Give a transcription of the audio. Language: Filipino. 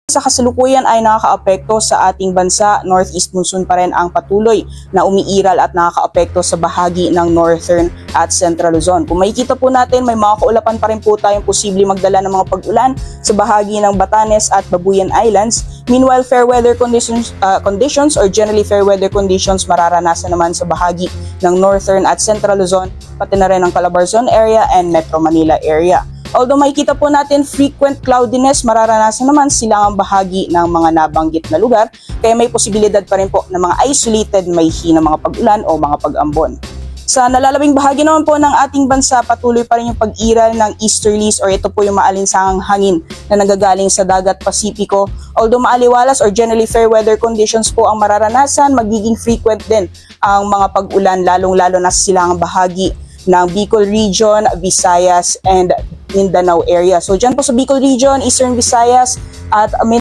Sa kasalukuyan ay nakakaapekto sa ating bansa. Northeast monsoon pa rin ang patuloy na umiiral at nakakaapekto sa bahagi ng Northern at Central Luzon. Kung makikita po natin, may mga kaulapan pa rin po tayong posible magdala ng mga pag-ulan sa bahagi ng Batanes at Babuyan Islands. Meanwhile, fair weather conditions or generally fair weather conditions mararanasan naman sa bahagi ng Northern at Central Luzon, pati na rin ang Calabarzon area and Metro Manila area. Although makikita po natin frequent cloudiness, mararanasan naman silang bahagi ng mga nabanggit na lugar, kaya may posibilidad pa rin po ng mga isolated may hinang mga pag-ulan o mga pag-ambon. Sa nalalabing bahagi naman po ng ating bansa, patuloy pa rin yung pag-iral ng easterlies or ito po yung maalinsangang hangin na nagagaling sa dagat Pasipiko. Although maaliwalas or generally fair weather conditions po ang mararanasan, magiging frequent din ang mga pag-ulan lalong-lalo na sa silangang bahagi ng Bicol Region, Visayas, and Mindanao area. So dyan po sa Bicol Region, Eastern Visayas at